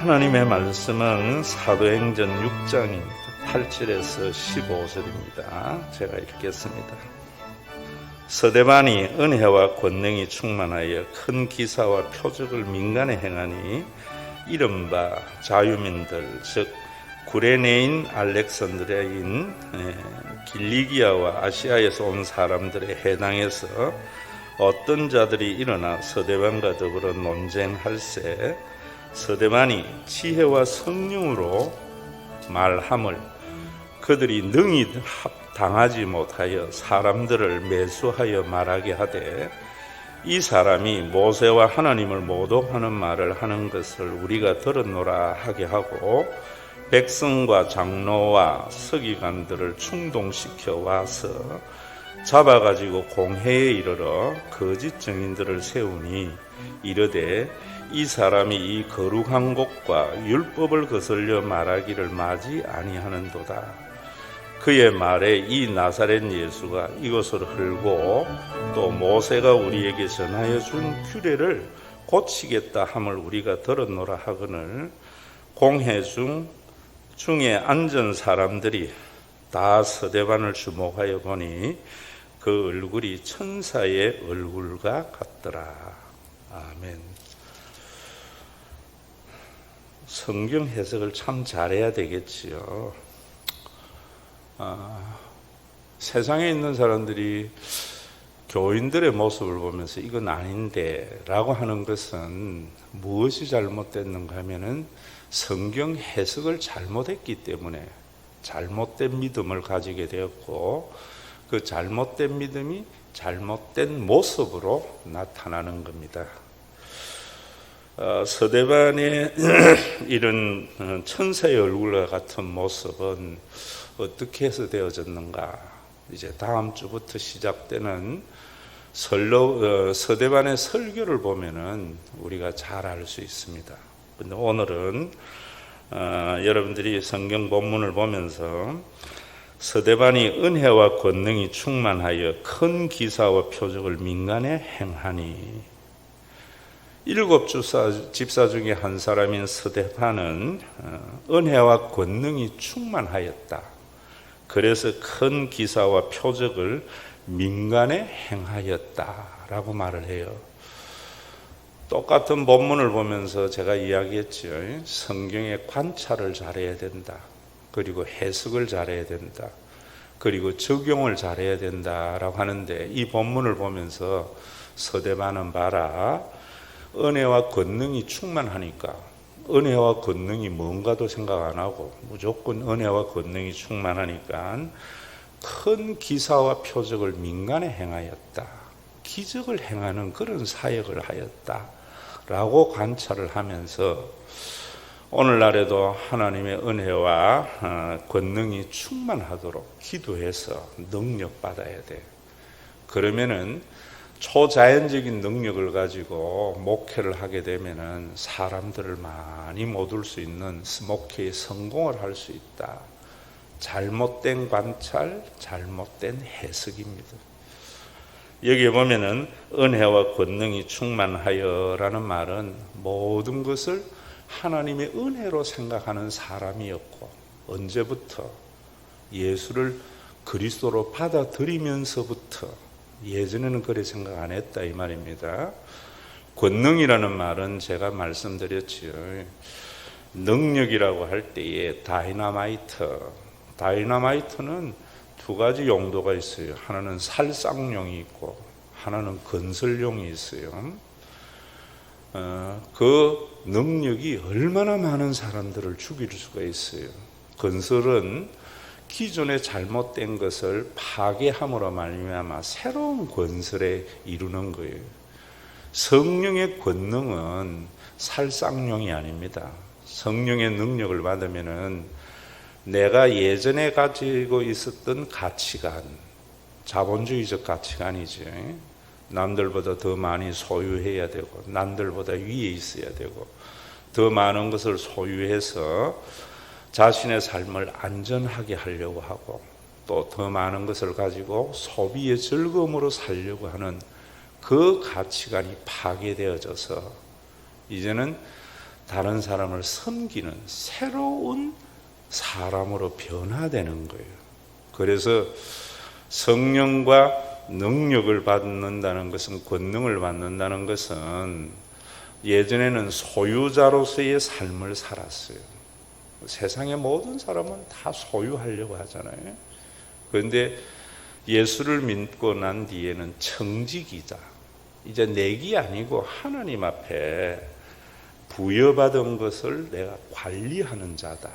하나님의 말씀은 사도행전 6장입니다. 8절에서 15절입니다. 제가 읽겠습니다. 서대반이 은혜와 권능이 충만하여 큰 기사와 표적을 민간에 행하니 이른바 자유민들 즉 구레네인 알렉산드리아인 길리기아와 아시아에서 온 사람들의 해당에서 어떤 자들이 일어나 서대반과 더불어 논쟁할세 서대반이 지혜와 성령으로 말함을 그들이 능히 당하지 못하여 사람들을 매수하여 말하게 하되 이 사람이 모세와 하나님을 모독하는 말을 하는 것을 우리가 들었노라 하게 하고 백성과 장로와 서기관들을 충동시켜 와서 잡아가지고 공회에 이르러 거짓 증인들을 세우니 이르되 이 사람이 이 거룩한 곳과 율법을 거슬려 말하기를 마지 아니하는도다. 그의 말에 이 나사렛 예수가 이것을 흘고 또 모세가 우리에게 전하여 준 규례를 고치겠다 함을 우리가 들었노라 하거늘 공회 중에 앉은 사람들이 다 서대반을 주목하여 보니 그 얼굴이 천사의 얼굴과 같더라. 아멘. 성경 해석을 참 잘해야 되겠지요. 세상에 있는 사람들이 교인들의 모습을 보면서 이건 아닌데 라고 하는 것은 무엇이 잘못됐는가 하면은 성경 해석을 잘못했기 때문에 잘못된 믿음을 가지게 되었고 그 잘못된 믿음이 잘못된 모습으로 나타나는 겁니다. 서대반의 이런 천사의 얼굴과 같은 모습은 어떻게 해서 되어졌는가? 이제 다음 주부터 시작되는 서대반의 설교를 보면은 우리가 잘 알 수 있습니다. 근데 오늘은 여러분들이 성경 본문을 보면서 서대반이 은혜와 권능이 충만하여 큰 기사와 표적을 민간에 행하니 7 집사 중에 한 사람인 서대반은 은혜와 권능이 충만하였다. 그래서 큰 기사와 표적을 민간에 행하였다라고 말을 해요. 똑같은 본문을 보면서 제가 이야기했죠. 성경의 관찰을 잘해야 된다. 그리고 해석을 잘해야 된다. 그리고 적용을 잘해야 된다라고 하는데 이 본문을 보면서 서대반은 봐라. 은혜와 권능이 충만하니까 은혜와 권능이 뭔가도 생각 안 하고 무조건 은혜와 권능이 충만하니까 큰 기사와 표적을 민간에 행하였다. 기적을 행하는 그런 사역을 하였다. 라고 관찰을 하면서 오늘날에도 하나님의 은혜와 권능이 충만하도록 기도해서 능력 받아야 돼. 그러면은 초자연적인 능력을 가지고 목회를 하게 되면은 사람들을 많이 못 올 수 있는 목회에 성공을 할 수 있다. 잘못된 관찰, 잘못된 해석입니다. 여기에 보면은 은혜와 권능이 충만하여라는 말은 모든 것을 하나님의 은혜로 생각하는 사람이었고 언제부터 예수를 그리스도로 받아들이면서부터 예전에는 그래 생각 안 했다 이 말입니다. 권능이라는 말은 제가 말씀드렸지요. 능력이라고 할 때에 다이너마이트는 두 가지 용도가 있어요. 하나는 살상용이 있고 하나는 건설용이 있어요. 그 능력이 얼마나 많은 사람들을 죽일 수가 있어요. 건설은 기존에 잘못된 것을 파괴함으로 말미암아 새로운 건설에 이루는 거예요. 성령의 권능은 살상용이 아닙니다. 성령의 능력을 받으면은 내가 예전에 가지고 있었던 가치관, 자본주의적 가치관이지. 남들보다 더 많이 소유해야 되고 남들보다 위에 있어야 되고 더 많은 것을 소유해서 자신의 삶을 안전하게 하려고 하고 또 더 많은 것을 가지고 소비의 즐거움으로 살려고 하는 그 가치관이 파괴되어져서 이제는 다른 사람을 섬기는 새로운 사람으로 변화되는 거예요. 그래서 성령과 능력을 받는다는 것은, 권능을 받는다는 것은, 예전에는 소유자로서의 삶을 살았어요. 세상의 모든 사람은 다 소유하려고 하잖아요. 그런데 예수를 믿고 난 뒤에는 청지기자, 이제 내기 아니고 하나님 앞에 부여받은 것을 내가 관리하는 자다.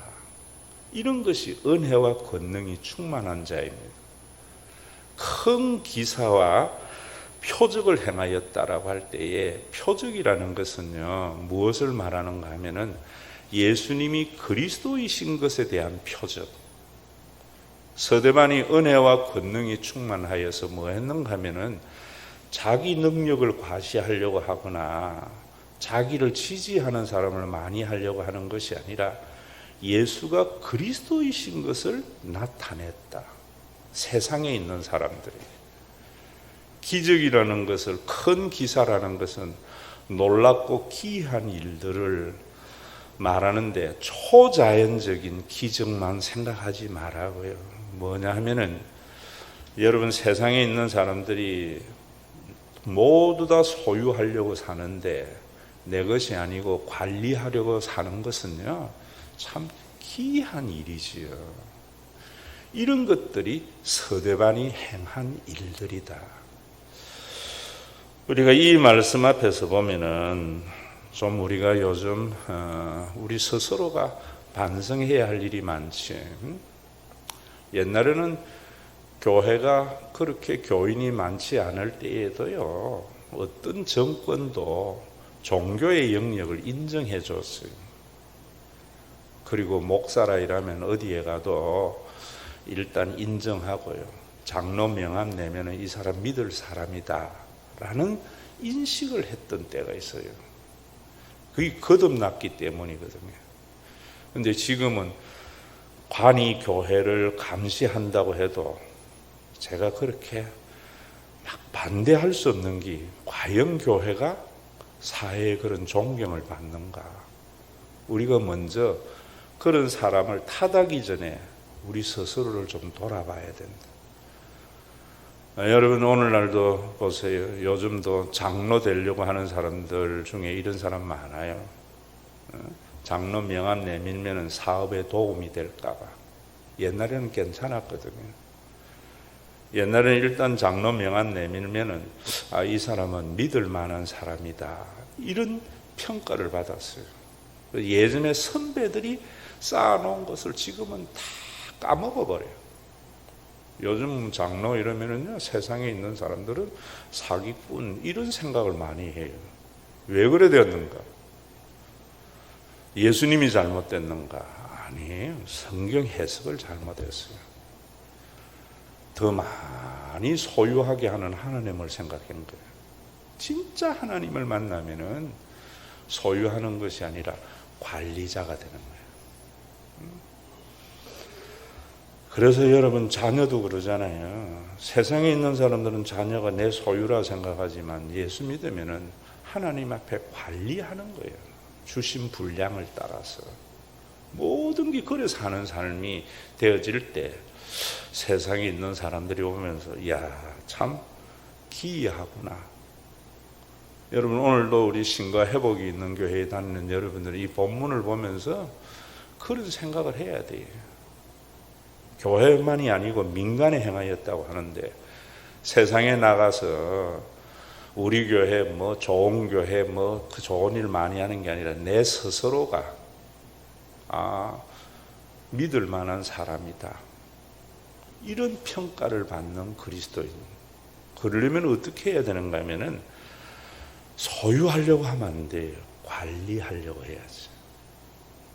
이런 것이 은혜와 권능이 충만한 자입니다. 큰 기사와 표적을 행하였다라고 할 때에, 표적이라는 것은요, 무엇을 말하는가 하면은 예수님이 그리스도이신 것에 대한 표적. 서대반이 은혜와 권능이 충만하여서 뭐 했는가 하면은 자기 능력을 과시하려고 하거나 자기를 지지하는 사람을 많이 하려고 하는 것이 아니라 예수가 그리스도이신 것을 나타냈다. 세상에 있는 사람들이. 기적이라는 것을, 큰 기사라는 것은 놀랍고 기이한 일들을 말하는데 초자연적인 기적만 생각하지 말라고요. 뭐냐 하면은, 여러분, 세상에 있는 사람들이 모두 다 소유하려고 사는데 내 것이 아니고 관리하려고 사는 것은요, 참 기이한 일이지요. 이런 것들이 서대반이 행한 일들이다. 우리가 이 말씀 앞에서 보면은 좀 우리가 요즘 우리 스스로가 반성해야 할 일이 많지. 옛날에는 교회가 그렇게 교인이 많지 않을 때에도요, 어떤 정권도 종교의 영역을 인정해 줬어요. 그리고 목사라 이라면 어디에 가도 일단 인정하고요, 장로 명함 내면은 이 사람 믿을 사람이다 라는 인식을 했던 때가 있어요. 그게 거듭났기 때문이거든요. 근데 지금은 관이 교회를 감시한다고 해도 제가 그렇게 막 반대할 수 없는 게, 과연 교회가 사회의 그런 존경을 받는가? 우리가 먼저 그런 사람을 탓하기 전에 우리 스스로를 좀 돌아봐야 된다. 여러분, 오늘날도 보세요. 요즘도 장로 되려고 하는 사람들 중에 이런 사람 많아요. 장로 명함 내밀면 사업에 도움이 될까봐. 옛날에는 괜찮았거든요. 옛날에는 일단 장로 명함 내밀면 이 사람은 믿을 만한 사람이다, 이런 평가를 받았어요. 예전에 선배들이 쌓아놓은 것을 지금은 다 까먹어버려요. 요즘 장로 이러면은요, 세상에 있는 사람들은 사기꾼 이런 생각을 많이 해요. 왜 그래 되었는가? 예수님이 잘못됐는가? 아니에요. 성경 해석을 잘못했어요. 더 많이 소유하게 하는 하나님을 생각한 거예요. 진짜 하나님을 만나면은 소유하는 것이 아니라 관리자가 되는 거예요. 그래서 여러분, 자녀도 그러잖아요. 세상에 있는 사람들은 자녀가 내 소유라 생각하지만 예수 믿으면은 하나님 앞에 관리하는 거예요. 주신 분량을 따라서. 모든 게 그래 사는 삶이 되어질 때 세상에 있는 사람들이 보면서, 야, 참 기이하구나. 여러분, 오늘도 우리 신과 회복이 있는 교회에 다니는 여러분들이 이 본문을 보면서 그런 생각을 해야 돼요. 교회만이 아니고 민간에 행하였다고 하는데, 세상에 나가서 우리 교회 뭐 좋은 교회 뭐 그 좋은 일 많이 하는 게 아니라 내 스스로가 믿을 만한 사람이다, 이런 평가를 받는 그리스도인. 그러려면 어떻게 해야 되는가 하면은 소유하려고 하면 안 돼요. 관리하려고 해야지.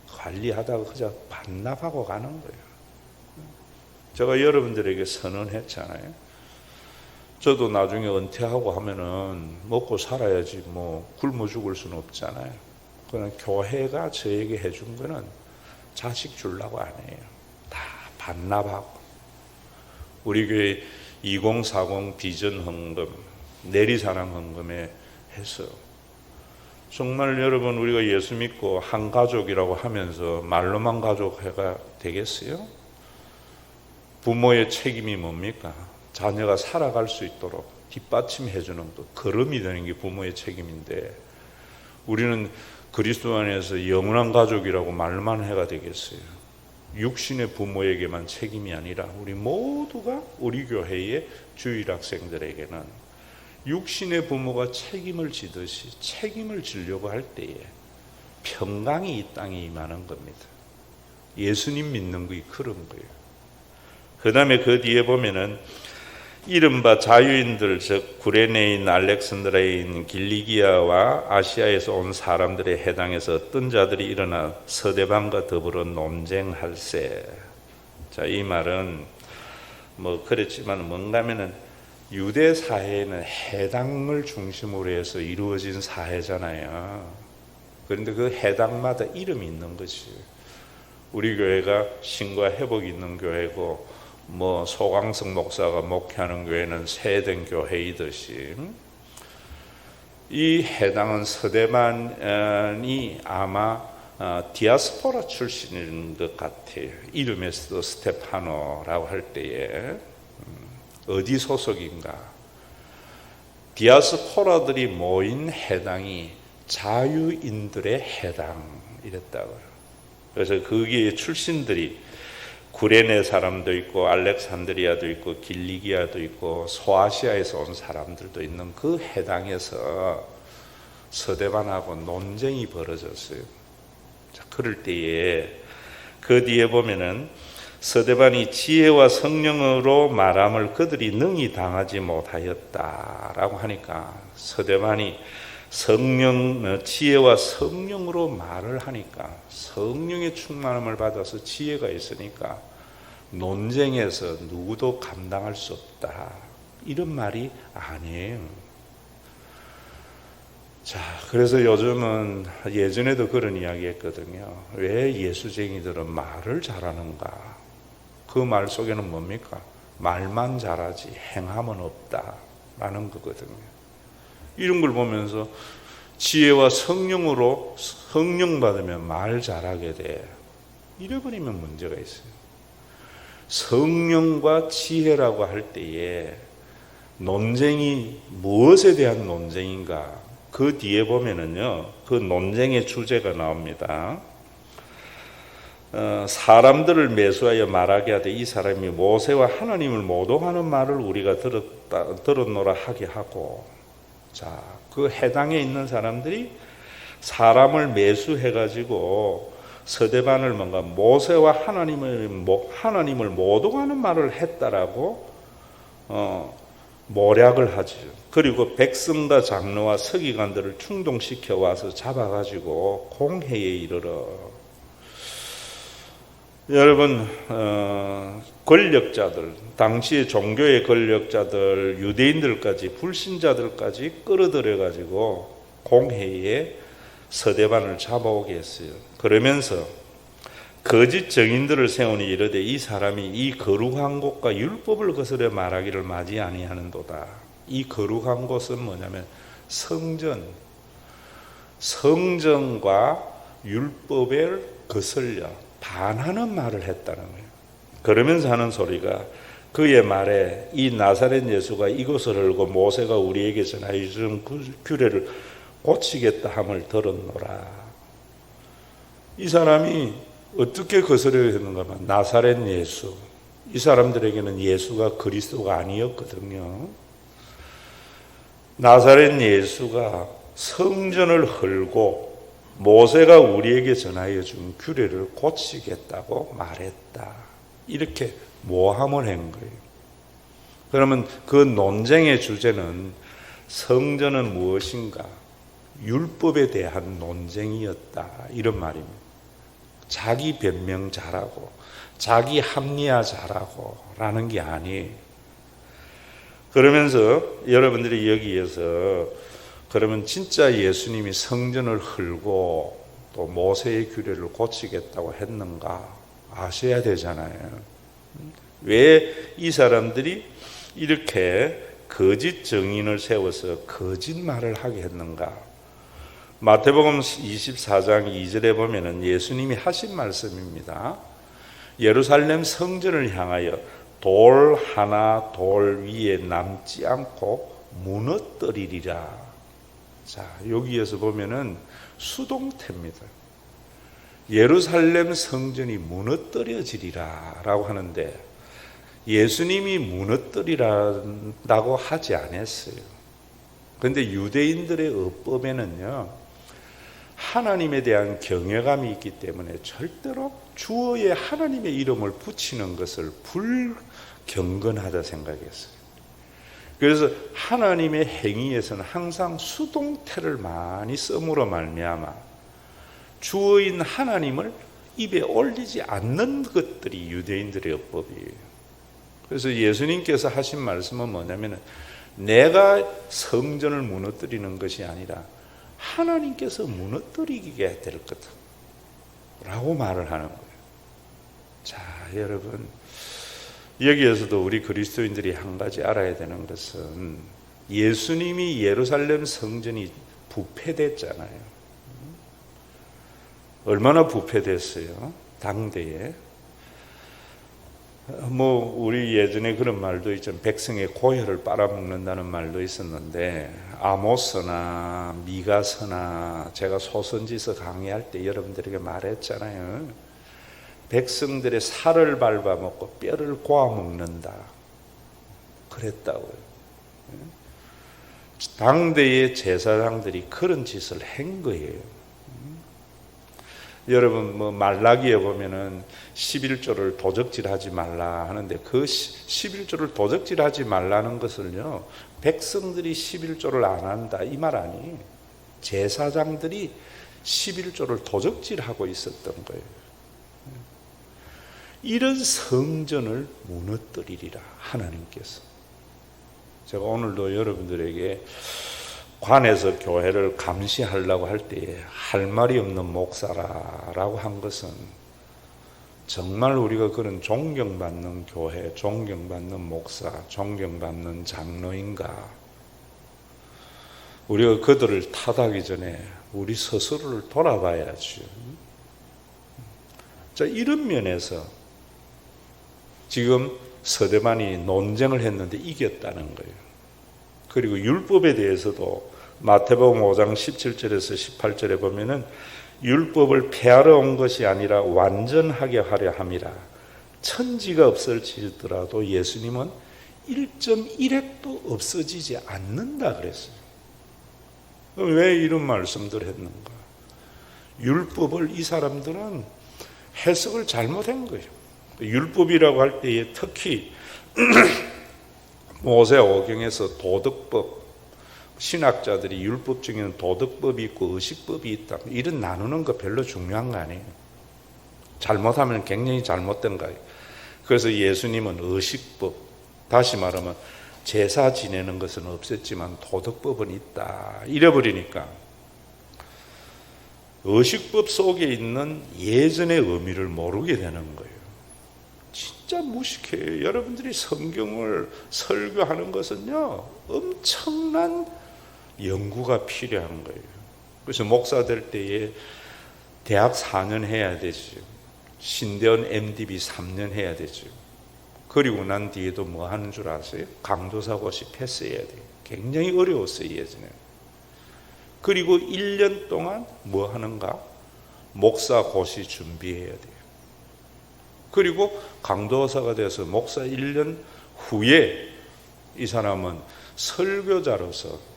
관리하다가 그저 반납하고 가는 거예요. 제가 여러분들에게 선언했잖아요. 저도 나중에 은퇴하고 하면은 먹고 살아야지 뭐 굶어 죽을 수는 없잖아요. 그러나 교회가 저에게 해준 거는 자식 주려고 안 해요. 다 반납하고. 우리 교회 2040 비전 헌금, 내리사랑 헌금에 해서 정말 여러분, 우리가 예수 믿고 한 가족이라고 하면서 말로만 가족회가 되겠어요? 부모의 책임이 뭡니까? 자녀가 살아갈 수 있도록 뒷받침해 주는 것, 걸음이 되는 게 부모의 책임인데, 우리는 그리스도 안에서 영원한 가족이라고 말만 해가 되겠어요? 육신의 부모에게만 책임이 아니라 우리 모두가 우리 교회의 주일 학생들에게는 육신의 부모가 책임을 지듯이 책임을 지려고 할 때에 평강이 이 땅에 임하는 겁니다. 예수님 믿는 게 그런 거예요. 그 다음에 그 뒤에 보면은 이른바 자유인들, 즉 구레네인, 알렉산드라인, 길리기아와 아시아에서 온 사람들에 해당해서 어떤 자들이 일어나 서대반과 더불어 논쟁할세. 자, 이 말은 뭐 그렇지만 뭔가 하면은 유대 사회는 해당을 중심으로 해서 이루어진 사회잖아요. 그런데 그 해당마다 이름이 있는 것이, 우리 교회가 신과 회복이 있는 교회고, 뭐 소강성 목사가 목회하는 교회는 세된 교회이듯이, 이 해당은 서대반이 아마 디아스포라 출신인 것 같아요. 이름에서도 스테파노라고 할 때에 어디 소속인가? 디아스포라들이 모인 해당이 자유인들의 해당이랬다고요. 그래서 거기에 출신들이 구레네 사람도 있고 알렉산드리아도 있고 길리기아도 있고 소아시아에서 온 사람들도 있는 그 해당에서 서대반하고 논쟁이 벌어졌어요. 자, 그럴 때에 그 뒤에 보면은 서대반이 지혜와 성령으로 말함을 그들이 능히 당하지 못하였다라고 하니까, 서대반이 지혜와 성령으로 말을 하니까, 성령의 충만함을 받아서 지혜가 있으니까 논쟁에서 누구도 감당할 수 없다, 이런 말이 아니에요. 자, 그래서 요즘은, 예전에도 그런 이야기 했거든요. 왜 예수쟁이들은 말을 잘하는가? 그 말 속에는 뭡니까? 말만 잘하지 행함은 없다라는 거거든요. 이런 걸 보면서 지혜와 성령으로 성령 받으면 말 잘하게 돼. 잃어버리면 문제가 있어요. 성령과 지혜라고 할 때에 논쟁이 무엇에 대한 논쟁인가? 그 뒤에 보면은요, 그 논쟁의 주제가 나옵니다. 사람들을 매수하여 말하게 하되 이 사람이 모세와 하나님을 모독하는 말을 우리가 들었노라 하게 하고, 자, 그 해당에 있는 사람들이 사람을 매수해가지고 서대반을 뭔가 모세와 하나님을 모독하는 말을 했다라고 모략을 하죠. 그리고 백성과 장로와 서기관들을 충동시켜 와서 잡아가지고 공회에 이르러, 여러분, 권력자들, 당시의 종교의 권력자들, 유대인들까지, 불신자들까지 끌어들여가지고 공회에 서대반을 잡아오게 했어요. 그러면서 거짓 증인들을 세우니 이르되 이 사람이 이 거룩한 곳과 율법을 거스려 말하기를 마지 아니하는도다. 이 거룩한 곳은 뭐냐면 성전과 율법을 거슬려 반하는 말을 했다는 거예요. 그러면서 하는 소리가, 그의 말에 이 나사렛 예수가 이곳을 흘고 모세가 우리에게 전하여 준 규례를 고치겠다 함을 들었노라. 이 사람이 어떻게 거스려 했는가 하면 나사렛 예수, 이 사람들에게는 예수가 그리스도가 아니었거든요. 나사렛 예수가 성전을 헐고 모세가 우리에게 전하여 준 규례를 고치겠다고 말했다, 이렇게 모함을 한 거예요. 그러면 그 논쟁의 주제는 성전은 무엇인가? 율법에 대한 논쟁이었다, 이런 말입니다. 자기 변명 잘하고 자기 합리화 잘하고 라는 게 아니에요. 그러면서 여러분들이 여기에서 그러면 진짜 예수님이 성전을 헐고 또 모세의 규례를 고치겠다고 했는가 아셔야 되잖아요. 왜 이 사람들이 이렇게 거짓 증인을 세워서 거짓말을 하게 했는가? 마태복음 24장 2절에 보면은 예수님이 하신 말씀입니다. 예루살렘 성전을 향하여 돌 하나 돌 위에 남지 않고 무너뜨리리라. 자, 여기에서 보면은 수동태입니다. 예루살렘 성전이 무너뜨려지리라 라고 하는데 예수님이 무너뜨리라고 하지 않았어요. 그런데 유대인들의 어법에는요, 하나님에 대한 경외감이 있기 때문에 절대로 주어에 하나님의 이름을 붙이는 것을 불경건하다 생각했어요. 그래서 하나님의 행위에서는 항상 수동태를 많이 써므로 말미암아 주어인 하나님을 입에 올리지 않는 것들이 유대인들의 어법이에요. 그래서 예수님께서 하신 말씀은 뭐냐면 내가 성전을 무너뜨리는 것이 아니라 하나님께서 무너뜨리게 될 거다 라고 말을 하는 거예요. 자, 여러분, 여기에서도 우리 그리스도인들이 한 가지 알아야 되는 것은 예수님이 예루살렘 성전이 부패됐잖아요. 얼마나 부패됐어요? 당대에. 우리 예전에 그런 말도 있죠. 백성의 고혈을 빨아먹는다는 말도 있었는데, 아모스나 미가서나 제가 소선지서 강의할 때 여러분들에게 말했잖아요. 백성들의 살을 밟아먹고 뼈를 고아먹는다 그랬다고요. 당대의 제사장들이 그런 짓을 한 거예요. 여러분, 말라기에 보면은 11조를 도적질하지 말라 하는데 그 11조를 도적질하지 말라는 것을요, 백성들이 11조를 안 한다 이 말 아니에요. 제사장들이 11조를 도적질하고 있었던 거예요. 이런 성전을 무너뜨리리라 하나님께서. 제가 오늘도 여러분들에게 관에서 교회를 감시하려고 할 때에 할 말이 없는 목사라고 한 것은 정말 우리가 그런 존경받는 교회, 존경받는 목사, 존경받는 장로인가, 우리가 그들을 탓하기 전에 우리 스스로를 돌아봐야죠. 자, 이런 면에서 지금 서대만이 논쟁을 했는데 이겼다는 거예요. 그리고 율법에 대해서도 마태복음 5장 17절에서 18절에 보면은 율법을 폐하러 온 것이 아니라 완전하게 하려 함이라. 천지가 없어지더라도 예수님은 1.1핵도 없어지지 않는다 그랬어요. 왜 이런 말씀들 했는가? 율법을 이 사람들은 해석을 잘못한 거예요. 율법이라고 할 때에 특히 모세오경에서 도덕법, 신학자들이 율법 중에는 도덕법이 있고 의식법이 있다, 이런 나누는 거 별로 중요한 거 아니에요. 잘못하면 굉장히 잘못된 거예요. 그래서 예수님은 의식법, 다시 말하면 제사 지내는 것은 없었지만 도덕법은 있다 이래버리니까 의식법 속에 있는 예전의 의미를 모르게 되는 거예요. 진짜 무식해요. 여러분들이 성경을 설교하는 것은요, 엄청난 연구가 필요한 거예요. 그래서 목사 될 때에 대학 4년 해야 되죠. 신대원 MDB 3년 해야 되죠. 그리고 난 뒤에도 뭐 하는 줄 아세요? 강도사고시 패스해야 돼요. 굉장히 어려웠어요, 예전에. 그리고 1년 동안 뭐 하는가? 목사고시 준비해야 돼요. 그리고 강도사가 돼서 목사 1년 후에 이 사람은 설교자로서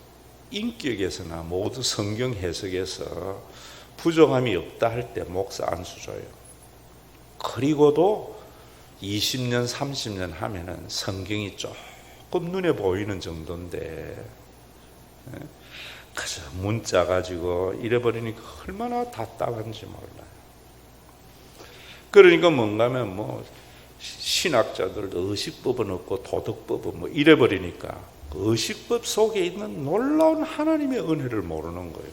인격에서나 모두 성경 해석에서 부족함이 없다 할 때 목사 안수 줘요. 그리고도 20년, 30년 하면은 성경이 조금 눈에 보이는 정도인데, 그저 문자 가지고 잃어버리니까 얼마나 답답한지 몰라요. 그러니까 뭔가 하면 신학자들도 의식법은 없고 도덕법은 이래버리니까 의식법 속에 있는 놀라운 하나님의 은혜를 모르는 거예요.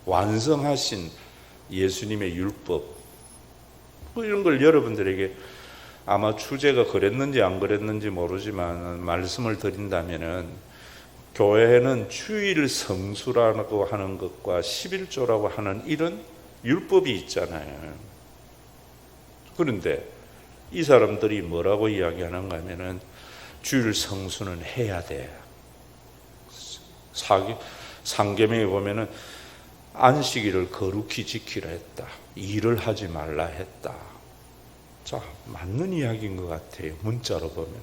완성하신 예수님의 율법, 이런 걸 여러분들에게 아마 주제가 그랬는지 안 그랬는지 모르지만 말씀을 드린다면은 교회는 주일 성수라고 하는 것과 11조라고 하는 이런 율법이 있잖아요. 그런데 이 사람들이 뭐라고 이야기하는가 하면은 주일 성수는 해야 돼. 상계명에 보면은 안식일을 거룩히 지키라 했다. 일을 하지 말라 했다. 자, 맞는 이야기인 것 같아요. 문자로 보면은.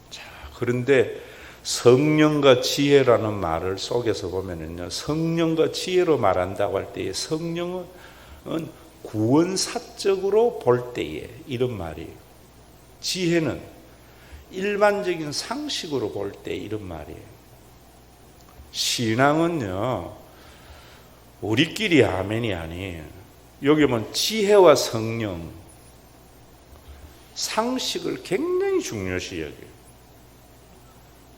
자, 그런데 성령과 지혜라는 말을 속에서 보면은요, 성령과 지혜로 말한다고 할 때에 성령은 구원사적으로 볼 때에 이런 말이에요. 지혜는 일반적인 상식으로 볼 때 이런 말이에요. 신앙은요, 우리끼리 아멘이 아니에요. 여기 보면 지혜와 성령, 상식을 굉장히 중요시 여겨요.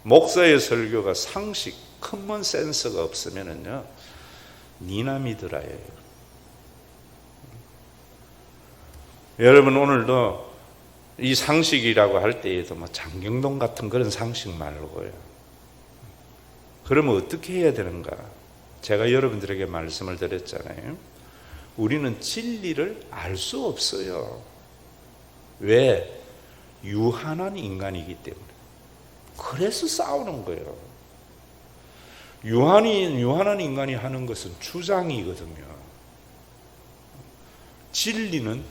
목사의 설교가 상식, 커먼 센스가 없으면은요, 니나 믿으라예요. 여러분, 오늘도 이 상식이라고 할 때에도 뭐 장경동 같은 그런 상식 말고요. 그러면 어떻게 해야 되는가? 제가 여러분들에게 말씀을 드렸잖아요. 우리는 진리를 알 수 없어요. 왜? 유한한 인간이기 때문에. 그래서 싸우는 거예요. 유한한 인간이 하는 것은 주장이거든요. 진리는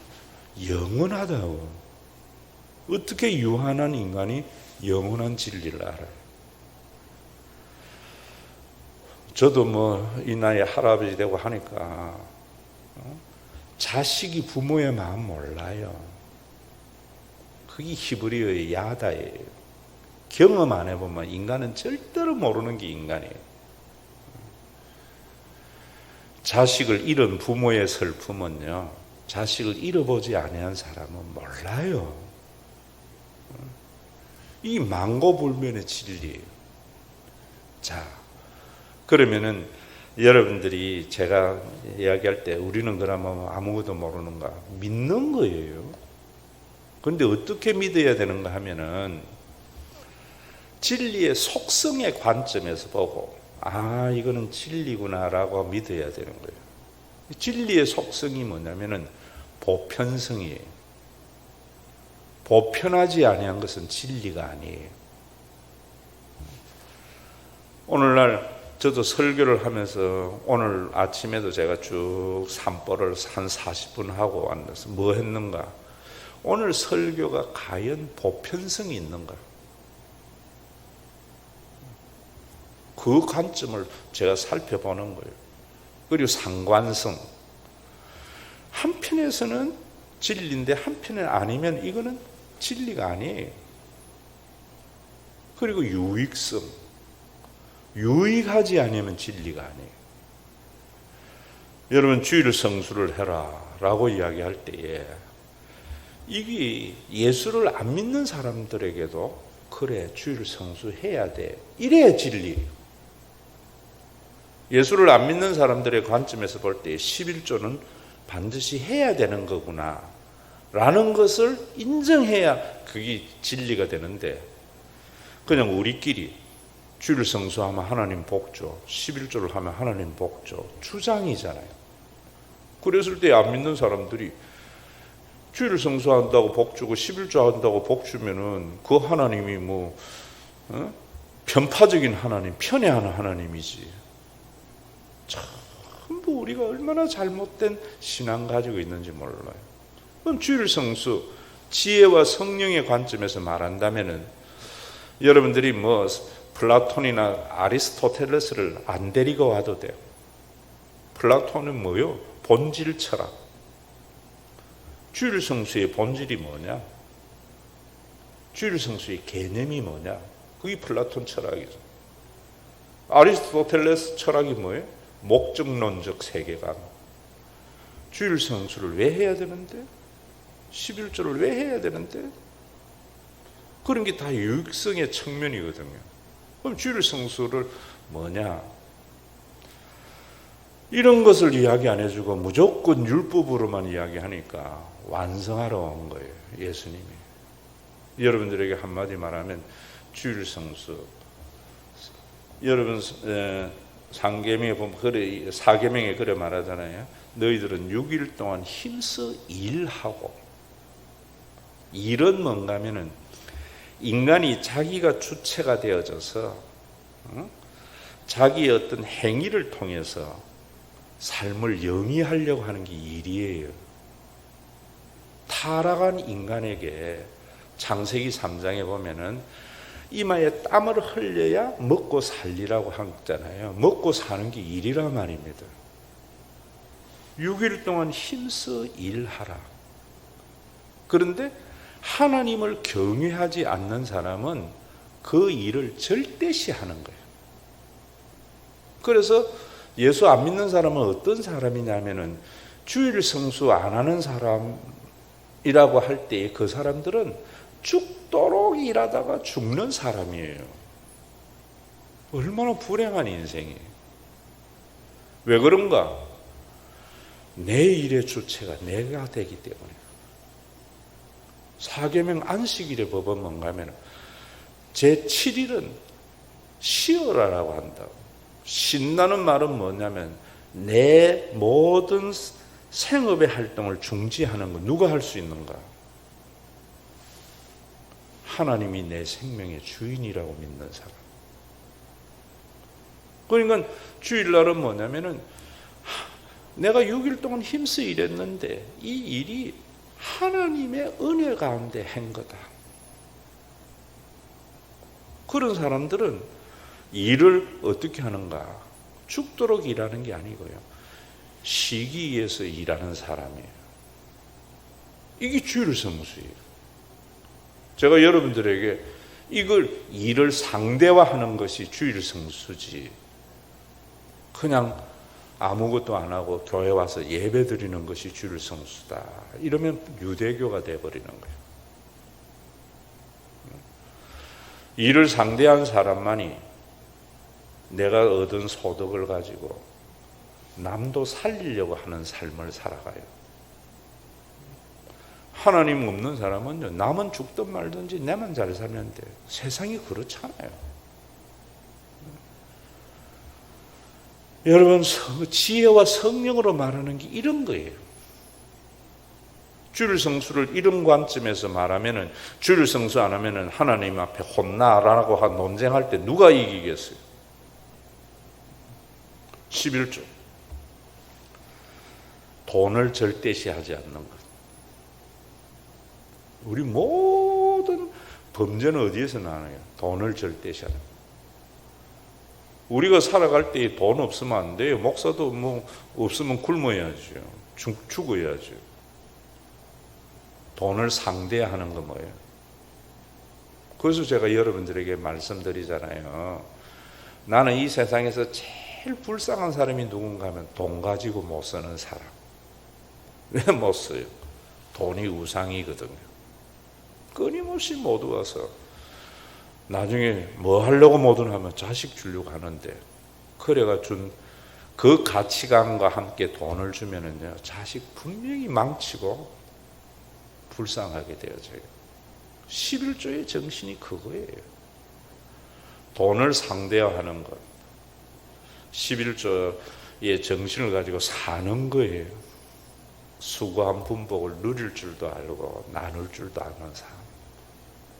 영원하다고. 어떻게 유한한 인간이 영원한 진리를 알아요? 저도 뭐 이 나이에 할아버지 되고 하니까 자식이 부모의 마음 몰라요. 그게 히브리어의 야다예요. 경험 안 해보면 인간은 절대로 모르는 게 인간이에요. 자식을 잃은 부모의 슬픔은요, 자식을 잃어보지 아니한 사람은 몰라요. 이 망고불변의 진리예요. 자, 그러면은 여러분들이 제가 이야기할 때 우리는 그러면 아무것도 모르는가? 믿는 거예요. 그런데 어떻게 믿어야 되는가 하면은 진리의 속성의 관점에서 보고, 아, 이거는 진리구나라고 믿어야 되는 거예요. 진리의 속성이 뭐냐면은 보편성이에요. 보편하지 아니한 것은 진리가 아니에요. 오늘날 저도 설교를 하면서 오늘 아침에도 제가 쭉 산보를 한 40분 하고 왔는데 뭐 했는가? 오늘 설교가 과연 보편성이 있는가? 그 관점을 제가 살펴보는 거예요. 그리고 상관성. 한편에서는 진리인데 한편은 아니면 이거는 진리가 아니에요. 그리고 유익성. 유익하지 않으면 진리가 아니에요. 여러분, 주일 성수를 해라 라고 이야기할 때에 이게 예수를 안 믿는 사람들에게도 그래, 주일 성수해야 돼, 이래야 진리예요. 예수를 안 믿는 사람들의 관점에서 볼 때 11조는 반드시 해야 되는 거구나 라는 것을 인정해야 그게 진리가 되는데, 그냥 우리끼리 주일 성수하면 하나님 복 줘, 11조를 하면 하나님 복 줘, 주장이잖아요. 그랬을 때 안 믿는 사람들이 주일 성수한다고 복 주고 11조 한다고 복 주면은 그 하나님이 뭐 편파적인 하나님, 편애하는 하나님이지. 전부 우리가 얼마나 잘못된 신앙 가지고 있는지 몰라요. 그럼 주일 성수, 지혜와 성령의 관점에서 말한다면은 여러분들이 뭐 플라톤이나 아리스토텔레스를 안 데리고 와도 돼요. 플라톤은 뭐요? 본질 철학. 주일 성수의 본질이 뭐냐? 주일 성수의 개념이 뭐냐? 그게 플라톤 철학이죠. 아리스토텔레스 철학이 뭐예요? 목적론적 세계관. 주일 성수를 왜 해야 되는데? 11조를 왜 해야 되는데? 그런 게 다 유익성의 측면이거든요. 그럼 주일 성수를 뭐냐? 이런 것을 이야기 안 해주고 무조건 율법으로만 이야기하니까 완성하러 온 거예요, 예수님이. 여러분들에게 한마디 말하면 주일 성수 여러분 상계명에 보면 그래, 사계명에 그래 말하잖아요. 너희들은 6일 동안 힘써 일하고. 일은 뭔가 하면은 인간이 자기가 주체가 되어져서 자기의 어떤 행위를 통해서 삶을 영위하려고 하는 게 일이에요. 타락한 인간에게 창세기 3장에 보면은 이마에 땀을 흘려야 먹고 살리라고 하잖아요. 먹고 사는 게 일이란 말입니다. 6일 동안 힘써 일하라. 그런데 하나님을 경외하지 않는 사람은 그 일을 절대시 하는 거예요. 그래서 예수 안 믿는 사람은 어떤 사람이냐면은 주일 성수 안 하는 사람이라고 할 때 그 사람들은 죽도록 일하다가 죽는 사람이에요. 얼마나 불행한 인생이에요. 왜 그런가? 내 일의 주체가 내가 되기 때문에. 사계명 안식일의 법은 뭔가 하면 제7일은 쉬어라라고 한다고. 쉰다는 말은 뭐냐면 내 모든 생업의 활동을 중지하는 거. 누가 할 수 있는가? 하나님이 내 생명의 주인이라고 믿는 사람. 그러니까 주일날은 뭐냐면은 내가 6일 동안 힘써 일했는데 이 일이 하나님의 은혜 가운데 한 거다. 그런 사람들은 일을 어떻게 하는가? 죽도록 일하는 게 아니고요. 쉬기 위해서 일하는 사람이에요. 이게 주일 성수예요. 제가 여러분들에게 이걸 일을 상대화하는 것이 주일 성수지. 그냥 아무것도 안 하고 교회 와서 예배 드리는 것이 주일 성수다. 이러면 유대교가 되어버리는 거예요. 일을 상대한 사람만이 내가 얻은 소득을 가지고 남도 살리려고 하는 삶을 살아가요. 하나님 없는 사람은요, 남은 죽든 말든지 내만 잘 살면 돼. 세상이 그렇잖아요. 여러분, 지혜와 성령으로 말하는 게 이런 거예요. 주일 성수를 이런 관점에서 말하면은, 주일 성수 안 하면은 하나님 앞에 혼나라고 논쟁할 때 누가 이기겠어요? 11조. 돈을 절대시하지 않는 것. 우리 모든 범죄는 어디에서 나와요? 돈을 절대시하는 것. 우리가 살아갈 때 돈 없으면 안 돼요. 목사도 뭐 없으면 굶어야죠. 죽어야죠. 돈을 상대하는 건 뭐예요? 그래서 제가 여러분들에게 말씀드리잖아요. 나는 이 세상에서 제일 불쌍한 사람이 누군가 하면 돈 가지고 못 쓰는 사람. 왜 못 써요? 돈이 우상이거든요. 끊임없이 모두 와서 나중에 뭐 하려고 뭐든 하면 자식 주려고 하는데, 그래가 준 그 가치관과 함께 돈을 주면은요, 자식 분명히 망치고 불쌍하게 되어져요. 11조의 정신이 그거예요. 돈을 상대화하는 것. 11조의 정신을 가지고 사는 거예요. 수고한 분복을 누릴 줄도 알고 나눌 줄도 아는 사람.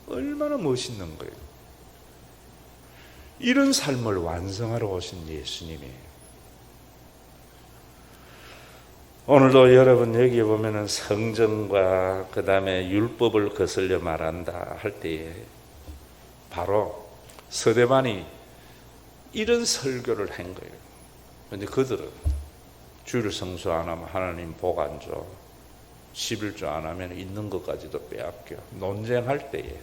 얼마나 멋있는 거예요. 이런 삶을 완성하러 오신 예수님이에요. 오늘도 여러분 여기에 보면은 성전과 그 다음에 율법을 거슬려 말한다 할 때에 바로 서대반이 이런 설교를 한 거예요. 그런데 그들은 주일 성수 안 하면 하나님 복 안 줘. 11조 안 하면 있는 것까지도 빼앗겨. 논쟁할 때에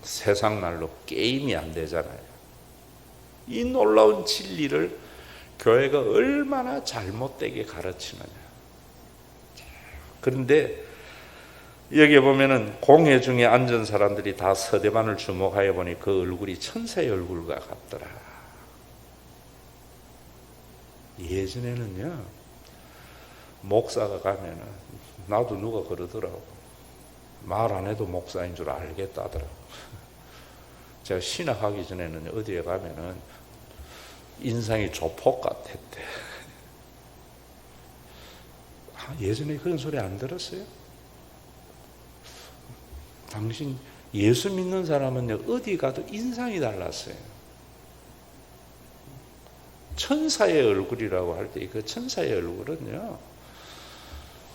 세상 말로 게임이 안 되잖아요. 이 놀라운 진리를 교회가 얼마나 잘못되게 가르치느냐. 그런데 여기 보면은 공회 중에 앉은 사람들이 다 서대반을 주목하여 보니 그 얼굴이 천사의 얼굴과 같더라. 예전에는요, 목사가 가면은 나도 누가 그러더라고. 말 안 해도 목사인 줄 알겠다더라고. 제가 신학하기 전에는 어디에 가면은 인상이 조폭 같았대. 예전에 그런 소리 안 들었어요? 당신 예수 믿는 사람은 어디 가도 인상이 달랐어요. 천사의 얼굴이라고 할 때 그 천사의 얼굴은요,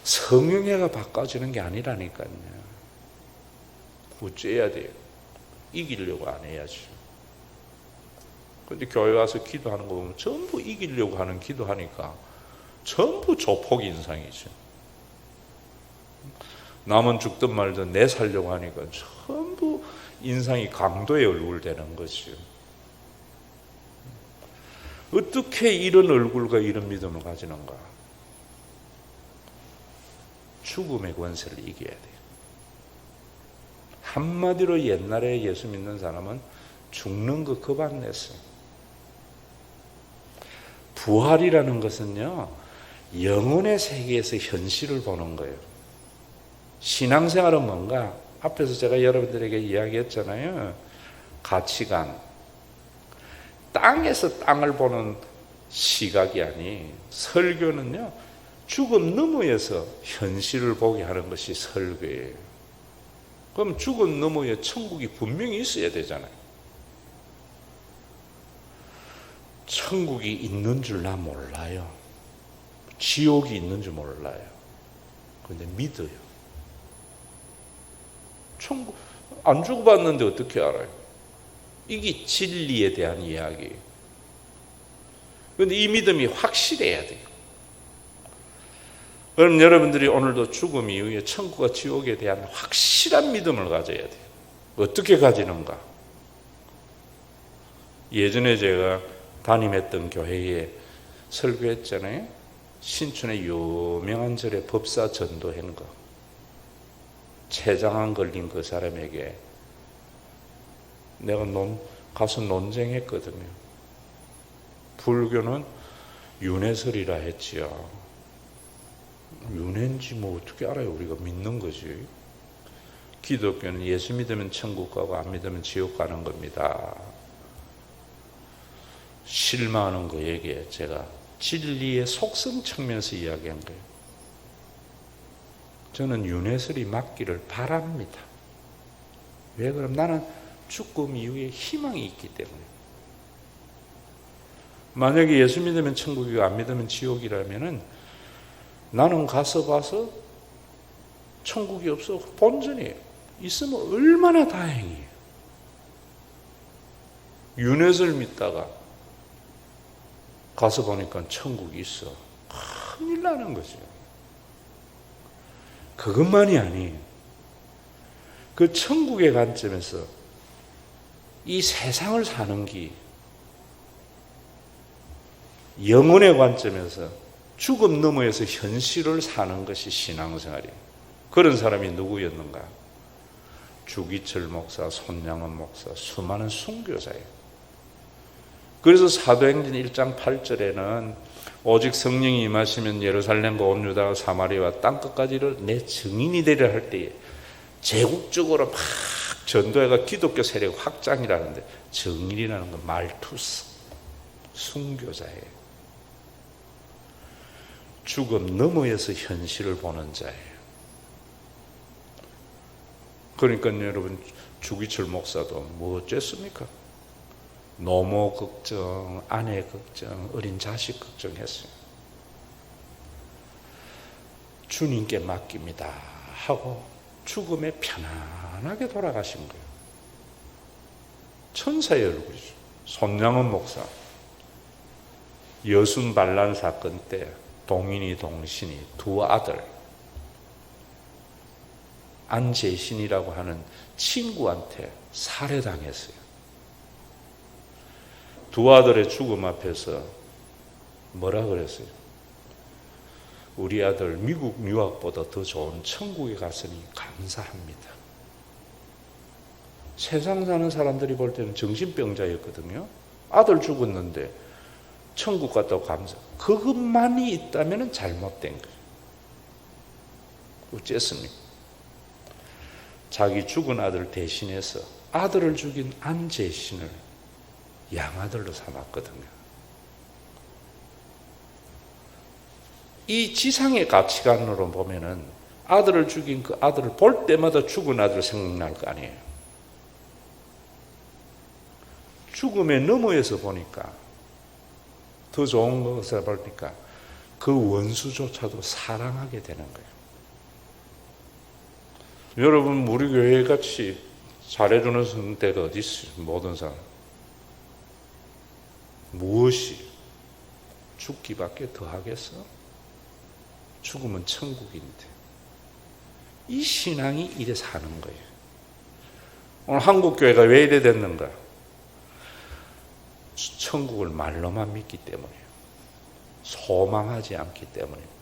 성형외가 바꿔주는 게 아니라니까요. 어째야 돼요? 이기려고 안 해야죠. 근데 교회 와서 기도하는 거 보면 전부 이기려고 하는 기도하니까 전부 조폭 인상이죠. 남은 죽든 말든 내 살려고 하니까 전부 인상이 강도의 얼굴 되는 거죠. 어떻게 이런 얼굴과 이런 믿음을 가지는가? 죽음의 권세를 이겨야 돼요. 한마디로 옛날에 예수 믿는 사람은 죽는 거 겁 안 냈어요. 부활이라는 것은요, 영혼의 세계에서 현실을 보는 거예요. 신앙생활은 뭔가? 앞에서 제가 여러분들에게 이야기했잖아요. 가치관. 땅에서 땅을 보는 시각이 아니, 설교는요, 죽음 너머에서 현실을 보게 하는 것이 설교예요. 그럼 죽음 너머에 천국이 분명히 있어야 되잖아요. 천국이 있는 줄 나 몰라요. 지옥이 있는 줄 몰라요. 그런데 믿어요. 천국 안 주고받는데 어떻게 알아요? 이게 진리에 대한 이야기예요. 그런데 이 믿음이 확실해야 돼요. 그럼 여러분들이 오늘도 죽음 이후에 천국과 지옥에 대한 확실한 믿음을 가져야 돼요. 어떻게 가지는가? 예전에 제가 담임했던 교회에 설교했잖아요. 신촌의 유명한 절에 법사 전도한 거. 췌장암 걸린 그 사람에게 내가 가서 논쟁했거든요. 불교는 윤회설이라 했지요. 윤회인지 뭐 어떻게 알아요? 우리가 믿는 거지. 기독교는 예수 믿으면 천국 가고 안 믿으면 지옥 가는 겁니다. 실망하는 거에게 제가 진리의 속성 측면에서 이야기한 거예요. 저는 윤회설이 맞기를 바랍니다. 왜 그럼? 나는 죽음 이후에 희망이 있기 때문에. 만약에 예수 믿으면 천국이고 안 믿으면 지옥이라면은 나는 가서 봐서 천국이 없어 본전이에요. 있으면 얼마나 다행이에요. 윤회설 믿다가 가서 보니까 천국이 있어. 큰일 나는 거죠. 그것만이 아니에요. 그 천국의 관점에서 이 세상을 사는 게 영혼의 관점에서 죽음 너머에서 현실을 사는 것이 신앙생활이에요. 그런 사람이 누구였는가? 주기철 목사, 손양원 목사, 수많은 순교자예요. 그래서 사도행전 1장 8절에는 오직 성령이 임하시면 예루살렘과 온 유다와 사마리아와 땅끝까지를 내 증인이 되려 할 때에 제국적으로 막 전도회가 기독교 세력 확장이라는데 증인이라는 건 말투스, 순교자예요. 죽음 너머에서 현실을 보는 자예요. 그러니까 여러분 주기철 목사도 뭐 어쨌습니까? 노모 걱정, 아내 걱정, 어린 자식 걱정했어요. 주님께 맡깁니다 하고 죽음에 편안하게 돌아가신 거예요. 천사의 얼굴이죠. 손양원 목사 여순 반란 사건 때 동인이 동신이 두 아들 안재신이라고 하는 친구한테 살해당했어요. 두 아들의 죽음 앞에서 뭐라 그랬어요? 우리 아들 미국 유학보다 더 좋은 천국에 갔으니 감사합니다. 세상 사는 사람들이 볼 때는 정신병자였거든요. 아들 죽었는데 천국 갔다고 감사. 그것만이 있다면 잘못된 거예요. 어쨌습니까? 자기 죽은 아들 대신해서 아들을 죽인 안제신을 양아들로 삼았거든요. 이 지상의 가치관으로 보면은 아들을 죽인 그 아들을 볼 때마다 죽은 아들 생각날 거 아니에요. 죽음의 너머에서 보니까, 더 좋은 것을 보니까 그 원수조차도 사랑하게 되는 거예요. 여러분, 우리 교회 같이 잘해주는 성대가 어디 있어요? 모든 사람. 무엇이 죽기밖에 더 하겠어? 죽으면 천국인데. 이 신앙이 이래 사는 거예요. 오늘 한국교회가 왜 이래 됐는가? 천국을 말로만 믿기 때문이에요. 소망하지 않기 때문이에요.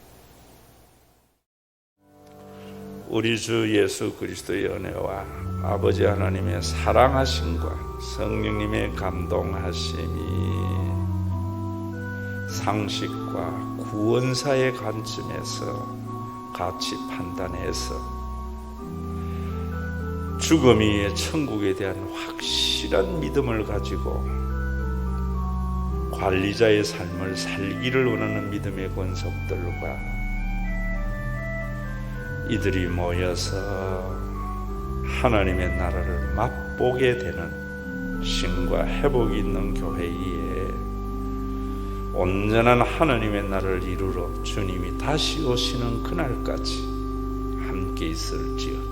우리 주 예수 그리스도의 은혜와 아버지 하나님의 사랑하심과 성령님의 감동하심이 상식과 구원사의 관점에서 같이 판단해서 죽음이 천국에 대한 확실한 믿음을 가지고 관리자의 삶을 살기를 원하는 믿음의 권속들과 이들이 모여서 하나님의 나라를 맛보게 되는 쉼과 회복이 있는 교회에 온전한 하나님의 나라를 이루러 주님이 다시 오시는 그날까지 함께 있을지어다.